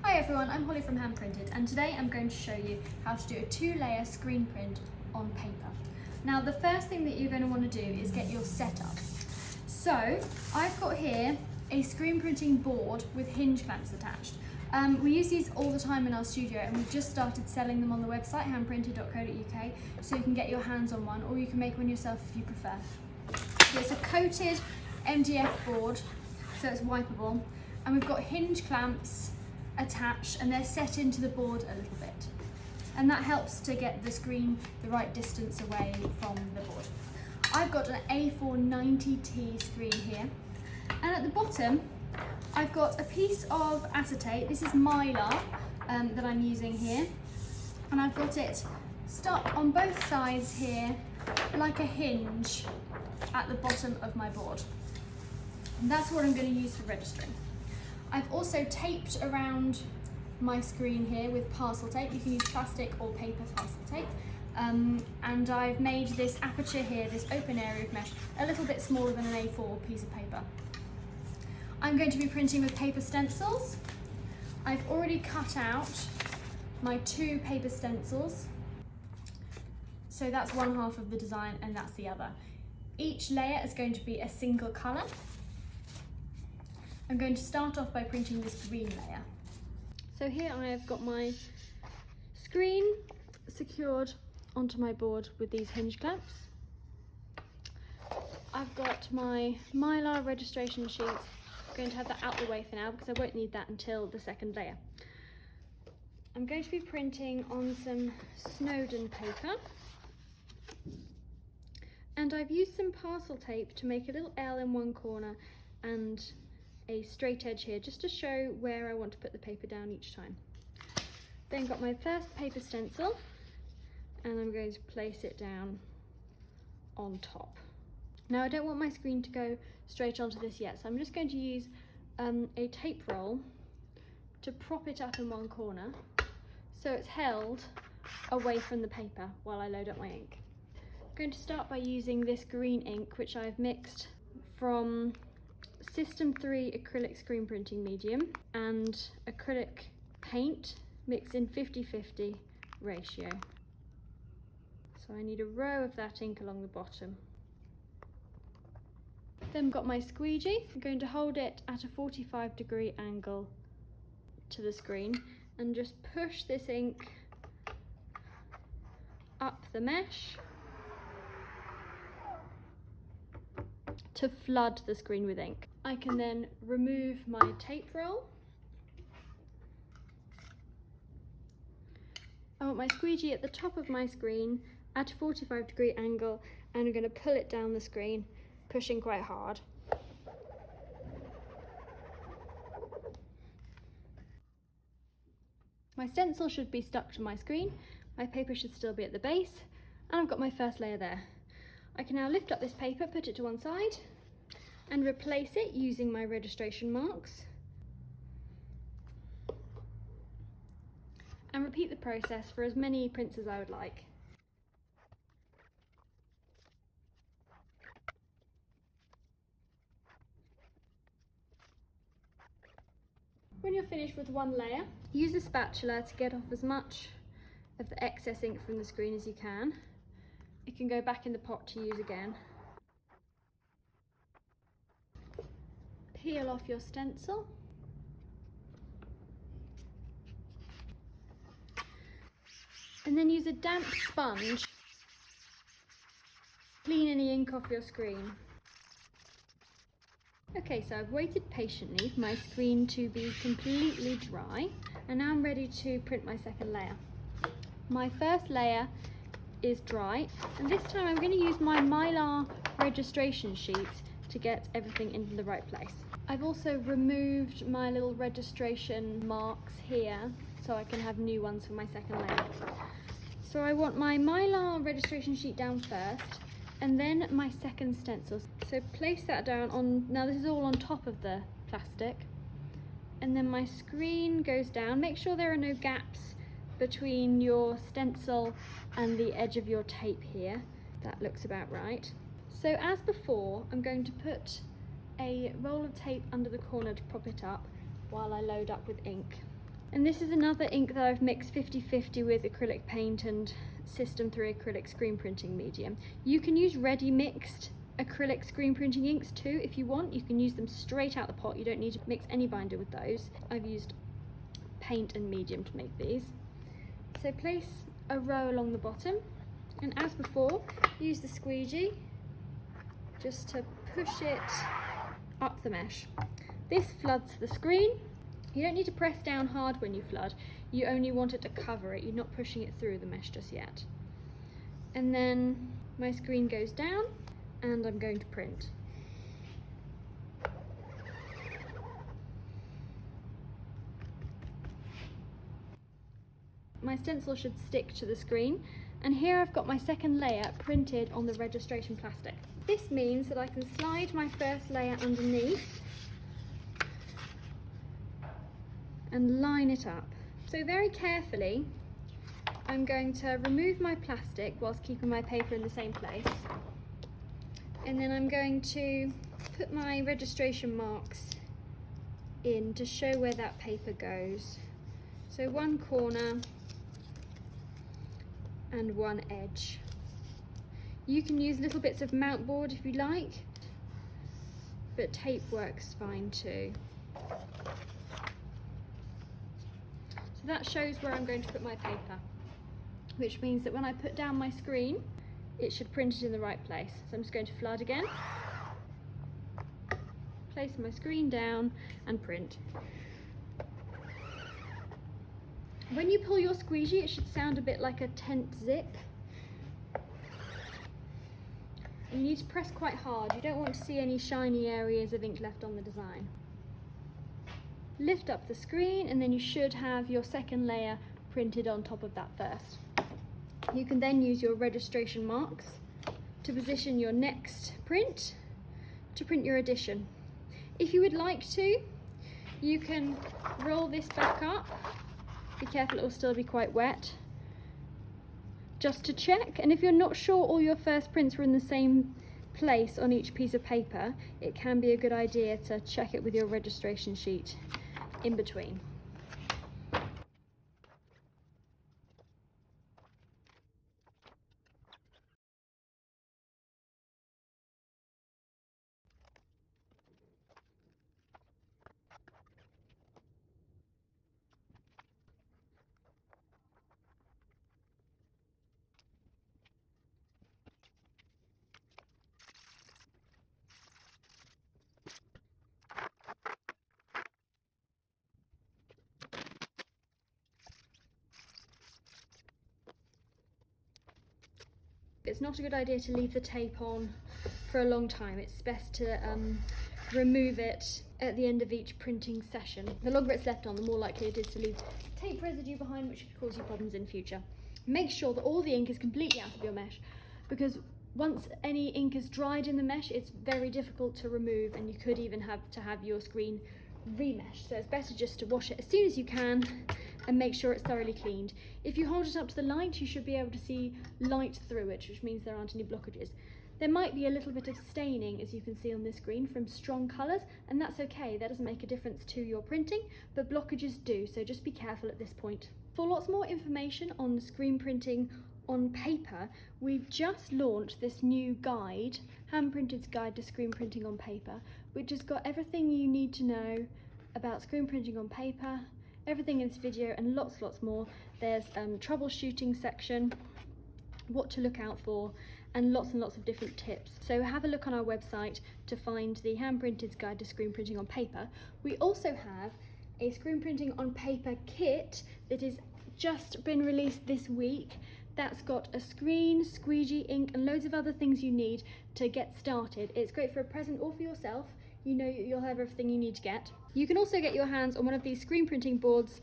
Hi everyone, I'm Holly from Handprinted, and today I'm going to show you how to do a 2-layer screen print on paper. Now the first thing that you're going to want to do is get your setup. So I've got here a screen printing board with hinge clamps attached. We use these all the time in our studio, and we've just started selling them on the website handprinted.co.uk, so you can get your hands on one, or you can make one yourself if you prefer. It's a coated MDF board, so it's wipeable, and we've got hinge clamps attached, and they're set into the board a little bit, and that helps to get the screen the right distance away from the board. I've got an A490T screen here, and at the bottom I've got a piece of acetate. This is mylar that I'm using here, and I've got it stuck on both sides here like a hinge at the bottom of my board, and that's what I'm going to use for registering. I've also taped around my screen here with parcel tape. You can use plastic or paper parcel tape. And I've made this aperture here, this open area of mesh, a little bit smaller than an A4 piece of paper. I'm going to be printing with paper stencils. I've already cut out my 2 paper stencils. So that's one half of the design and that's the other. Each layer is going to be a single colour. I'm going to start off by printing this green layer. So here I have got my screen secured onto my board with these hinge clamps. I've got my mylar registration sheet. I'm going to have that out the way for now because I won't need that until the second layer. I'm going to be printing on some Snowden paper, and I've used some parcel tape to make a little L in one corner and a straight edge here, just to show where I want to put the paper down each time. Then got my first paper stencil, and I'm going to place it down on top. Now I don't want my screen to go straight onto this yet, so I'm just going to use a tape roll to prop it up in one corner so it's held away from the paper while I load up my ink. I'm going to start by using this green ink, which I've mixed from System 3 acrylic screen printing medium and acrylic paint mixed in 50-50 ratio. So I need a row of that ink along the bottom. Then got my squeegee. I'm going to hold it at a 45-degree angle to the screen and just push this ink up the mesh to flood the screen with ink. I can then remove my tape roll. I want my squeegee at the top of my screen at a 45-degree angle, and I'm going to pull it down the screen, pushing quite hard. My stencil should be stuck to my screen, my paper should still be at the base, and I've got my first layer there. I can now lift up this paper, put it to one side, and replace it using my registration marks. And repeat the process for as many prints as I would like. When you're finished with one layer, use a spatula to get off as much of the excess ink from the screen as you can. It can go back in the pot to use again. Peel off your stencil. And then use a damp sponge to clean any ink off your screen. Okay, so I've waited patiently for my screen to be completely dry, and now I'm ready to print my second layer. My first layer is dry, and this time I'm going to use my mylar registration sheet to get everything into the right place. I've also removed my little registration marks here so I can have new ones for my second layer. So I want my mylar registration sheet down first, and then my second stencil. So place that down on, now this is all on top of the plastic, and then my screen goes down. Make sure there are no gaps between your stencil and the edge of your tape here. That looks about right. So as before, I'm going to put a roll of tape under the corner to prop it up while I load up with ink. And this is another ink that I've mixed 50-50 with acrylic paint and System 3 acrylic screen printing medium. You can use ready mixed acrylic screen printing inks too if you want. You can use them straight out the pot. You don't need to mix any binder with those. I've used paint and medium to make these. So place a row along the bottom, and as before, use the squeegee just to push it up the mesh. This floods the screen. You don't need to press down hard when you flood. You only want it to cover it. You're not pushing it through the mesh just yet. And then my screen goes down and I'm going to print. My stencil should stick to the screen, and here I've got my second layer printed on the registration plastic. This means that I can slide my first layer underneath and line it up. So very carefully, I'm going to remove my plastic whilst keeping my paper in the same place. And then I'm going to put my registration marks in to show where that paper goes. So one corner and one edge. You can use little bits of mount board if you like, but tape works fine too. So that shows where I'm going to put my paper, which means that when I put down my screen, it should print it in the right place. So I'm just going to flood again, place my screen down and print. When you pull your squeegee, it should sound a bit like a tent zip. You need to press quite hard. You don't want to see any shiny areas of ink left on the design. Lift up the screen and then you should have your second layer printed on top of that first. You can then use your registration marks to position your next print to print your edition. If you would like to, you can roll this back up. Be careful, it will still be quite wet, just to check. And if you're not sure all your first prints were in the same place on each piece of paper, it can be a good idea to check it with your registration sheet in between. It's not a good idea to leave the tape on for a long time. It's best to remove it at the end of each printing session. The longer it's left on, the more likely it is to leave tape residue behind, which could cause you problems in future. Make sure that all the ink is completely out of your mesh, because once any ink is dried in the mesh, it's very difficult to remove, and you could even have to have your screen remeshed. So it's better just to wash it as soon as you can and make sure it's thoroughly cleaned. If you hold it up to the light, you should be able to see light through it, which means there aren't any blockages. There might be a little bit of staining, as you can see on this screen, from strong colours, and that's okay. That doesn't make a difference to your printing, but blockages do, so just be careful at this point. For lots more information on screen printing on paper, we've just launched this new guide, Hand Printed's Guide to Screen Printing on Paper, which has got everything you need to know about screen printing on paper, everything in this video and lots more. There's troubleshooting section, what to look out for, and lots of different tips. So have a look on our website to find the Hand Printed's Guide to Screen Printing on Paper. We also have a screen printing on paper kit that has just been released this week. That's got a screen, squeegee, ink, and loads of other things you need to get started. It's great for a present or for yourself. You know you'll have everything you need to get. You can also get your hands on one of these screen printing boards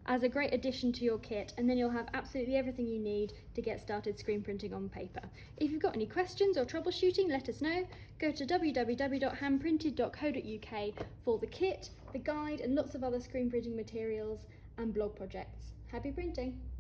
as a great addition to your kit, and then you'll have absolutely everything you need to get started screen printing on paper. If you've got any questions or troubleshooting, let us know. Go to www.handprinted.co.uk for the kit, the guide, and lots of other screen printing materials and blog projects. Happy printing!